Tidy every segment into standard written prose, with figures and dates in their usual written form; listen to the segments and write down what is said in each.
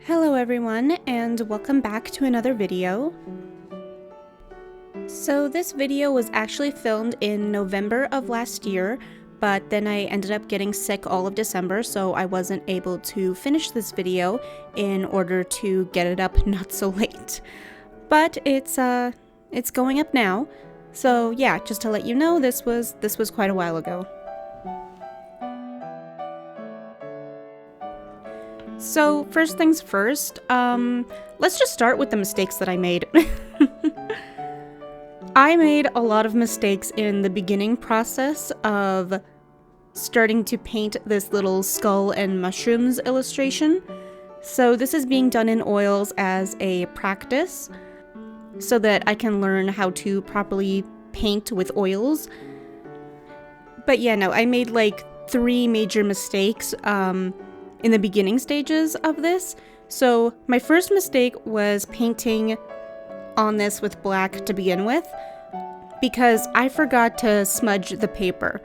Hello everyone, and welcome back to another video. So this video was actually filmed in November of last year, but then I ended up getting sick all of December, so I wasn't able to finish this video in order to get it up not so late. But it's going up now. So yeah, just to let you know, this was quite a while ago. So first things first, let's just start with the mistakes that I made. I made a lot of mistakes in the beginning process of starting to paint this little skull and mushrooms illustration. So this is being done in oils as a practice so that I can learn how to properly paint with oils. But yeah, no, I made like 3 major mistakes in the beginning stages of this. So my first mistake was painting on this with black to begin with, because I forgot to smudge the paper.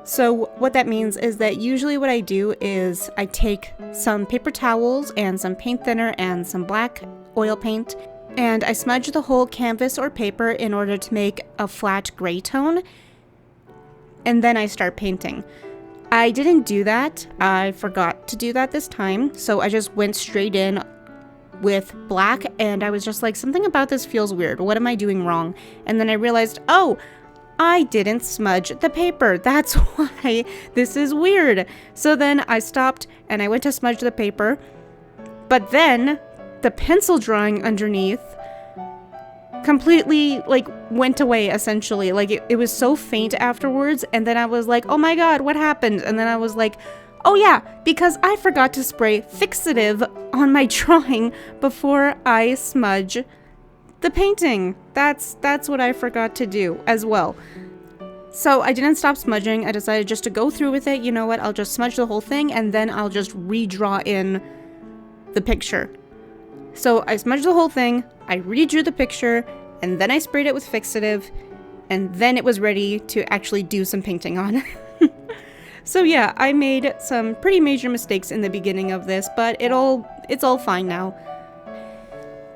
So what that means is that usually what I do is I take some paper towels and some paint thinner and some black oil paint, and I smudge the whole canvas or paper in order to make a flat gray tone, and then I start painting. I didn't do that. I forgot to do that this time, so I just went straight in with black, and I was just like, something about this feels weird. What am I doing wrong? And then I realized, oh, I didn't smudge the paper. That's why this is weird. So then I stopped and I went to smudge the paper, but then the pencil drawing underneath completely went away, essentially. It was so faint afterwards, and then I was like, oh my god, what happened? And then I was like, oh yeah, because I forgot to spray fixative on my drawing before I smudge the painting. That's what I forgot to do as well. So I didn't stop smudging. I decided just to go through with it. You know what, I'll just smudge the whole thing and then I'll just redraw in the picture. So I smudged the whole thing, I redrew the picture, and then I sprayed it with fixative, and then it was ready to actually do some painting on. So yeah, I made some pretty major mistakes in the beginning of this, but it's all fine now.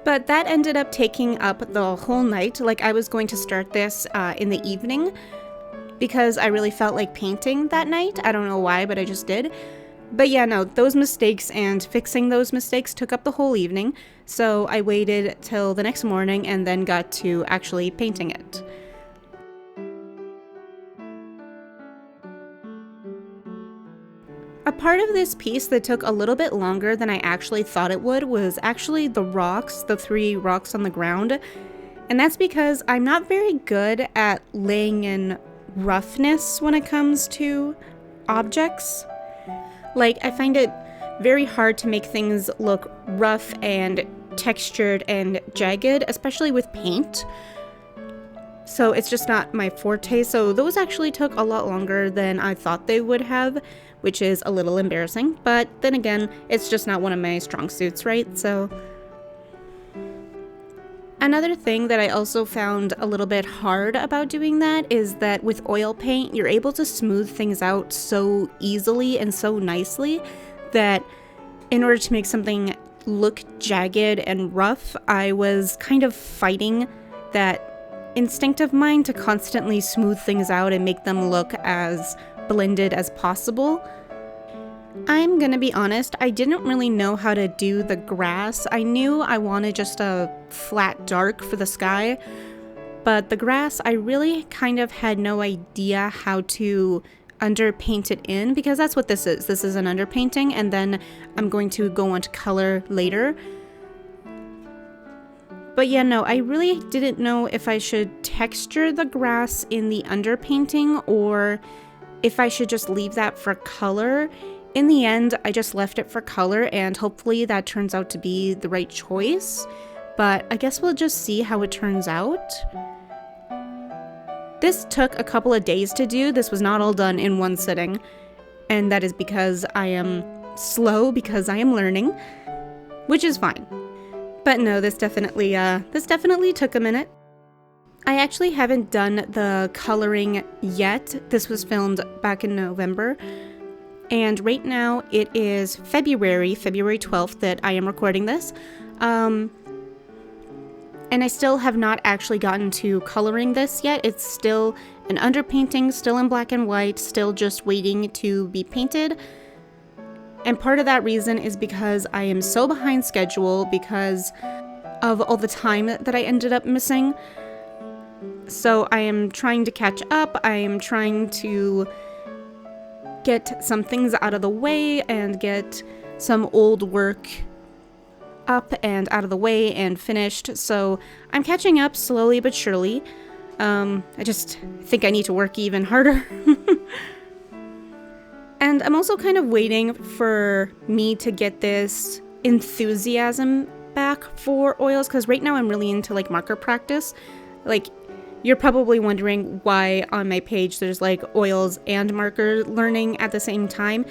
But that ended up taking up the whole night. I was going to start this in the evening because I really felt like painting that night. I don't know why, but I just did. But yeah, no, those mistakes and fixing those mistakes took up the whole evening, so I waited till the next morning and then got to actually painting it. A part of this piece that took a little bit longer than I actually thought it would was actually the rocks, the 3 rocks on the ground, and that's because I'm not very good at laying in roughness when it comes to objects. I find it very hard to make things look rough and textured and jagged, especially with paint. So it's just not my forte. So those actually took a lot longer than I thought they would have, which is a little embarrassing. But then again, it's just not one of my strong suits, right? So another thing that I also found a little bit hard about doing that is that with oil paint, you're able to smooth things out so easily and so nicely that in order to make something look jagged and rough, I was kind of fighting that instinct of mine to constantly smooth things out and make them look as blended as possible. I'm gonna be honest, I didn't really know how to do the grass. I knew I wanted just a flat dark for the sky, but the grass, I really kind of had no idea how to underpaint it in, because that's what this is. This is an underpainting, and then I'm going to go on to color later. But yeah, no, I really didn't know if I should texture the grass in the underpainting or if I should just leave that for color. In the end, I just left it for color, and hopefully that turns out to be the right choice. But I guess we'll just see how it turns out. This took a couple of days to do. This was not all done in one sitting. And that is because I am slow, because I am learning, which is fine. But no, this definitely took a minute. I actually haven't done the coloring yet. This was filmed back in November. And right now it is February 12th that I am recording this. And I still have not actually gotten to coloring this yet. It's still an underpainting, still in black and white, still just waiting to be painted. And part of that reason is because I am so behind schedule because of all the time that I ended up missing. So I am trying to catch up. I am trying to get some things out of the way and get some old work up and out of the way and finished. So I'm catching up slowly but surely. I just think I need to work even harder. And I'm also kind of waiting for me to get this enthusiasm back for oils, because right now I'm really into like marker practice. Like, you're probably wondering why on my page there's like oils and marker learning at the same time,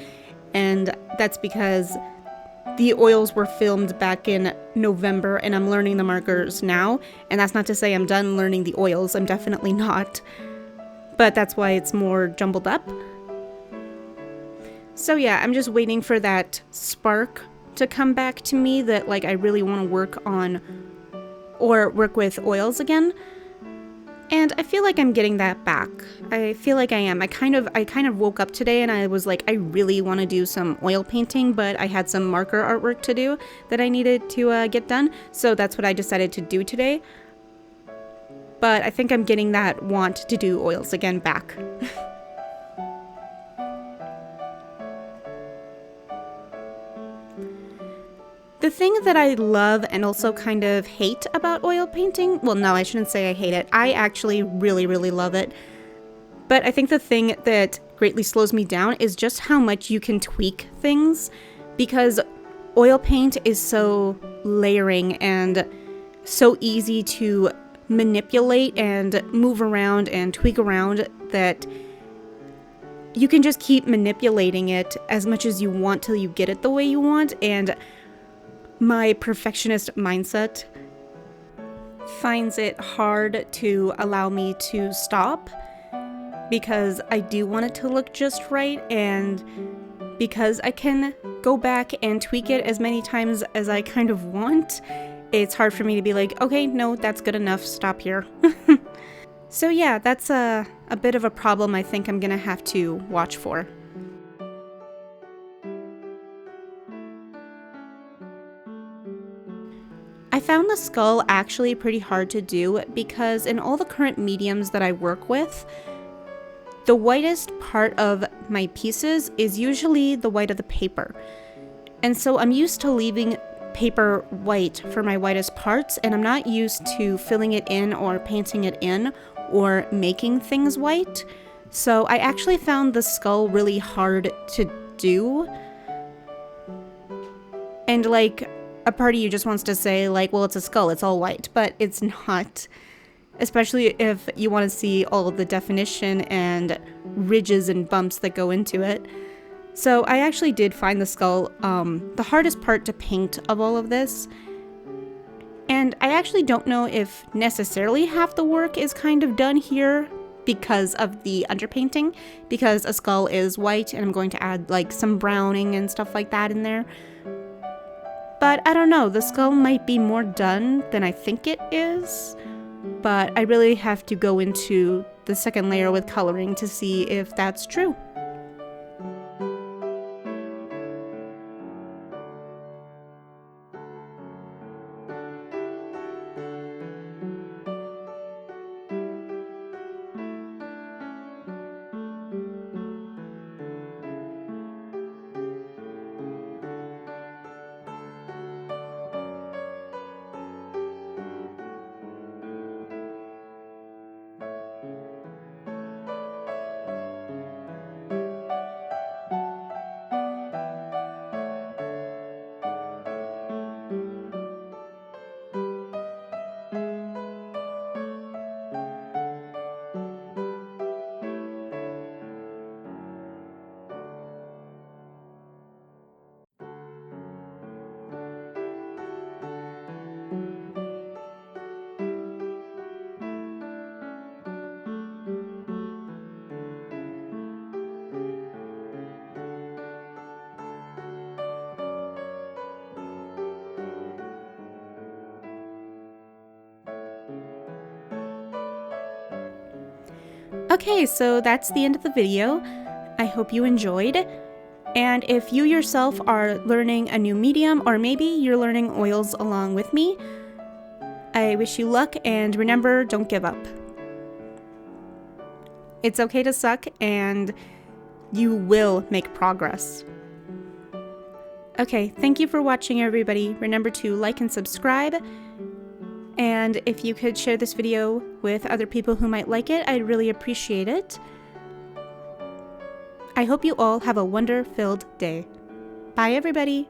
and that's because the oils were filmed back in November and I'm learning the markers now. And that's not to say I'm done learning the oils, I'm definitely not, but that's why it's more jumbled up. So yeah, I'm just waiting for that spark to come back to me that like I really want to work on or work with oils again. And I feel like I'm getting that back. I feel like I am. I kind of woke up today and I was like, I really want to do some oil painting, but I had some marker artwork to do that I needed to get done. So that's what I decided to do today. But I think I'm getting that want to do oils again back. The thing that I love and also kind of hate about oil painting, well, no, I shouldn't say I hate it. I actually really, really love it. But I think the thing that greatly slows me down is just how much you can tweak things, because oil paint is so layering and so easy to manipulate and move around and tweak around that you can just keep manipulating it as much as you want till you get it the way you want. And my perfectionist mindset finds it hard to allow me to stop, because I do want it to look just right, and because I can go back and tweak it as many times as I kind of want, it's hard for me to be like, okay, no, that's good enough, stop here. So yeah, that's a bit of a problem I think I'm gonna have to watch for. I found the skull actually pretty hard to do because in all the current mediums that I work with, the whitest part of my pieces is usually the white of the paper. And so I'm used to leaving paper white for my whitest parts, and I'm not used to filling it in or painting it in or making things white. So I actually found the skull really hard to do. And like, a part of you just wants to say like, well, it's a skull, it's all white, but it's not. Especially if you want to see all of the definition and ridges and bumps that go into it. So I actually did find the skull the hardest part to paint of all of this. And I actually don't know if necessarily half the work is kind of done here because of the underpainting, because a skull is white and I'm going to add like some browning and stuff like that in there. But I don't know, the skull might be more done than I think it is, but I really have to go into the second layer with coloring to see if that's true. Okay, so that's the end of the video. I hope you enjoyed. And if you yourself are learning a new medium, or maybe you're learning oils along with me, I wish you luck, and remember, don't give up. It's okay to suck, and you will make progress. Okay, thank you for watching, everybody. Remember to like and subscribe. And if you could share this video with other people who might like it, I'd really appreciate it. I hope you all have a wonder-filled day. Bye, everybody.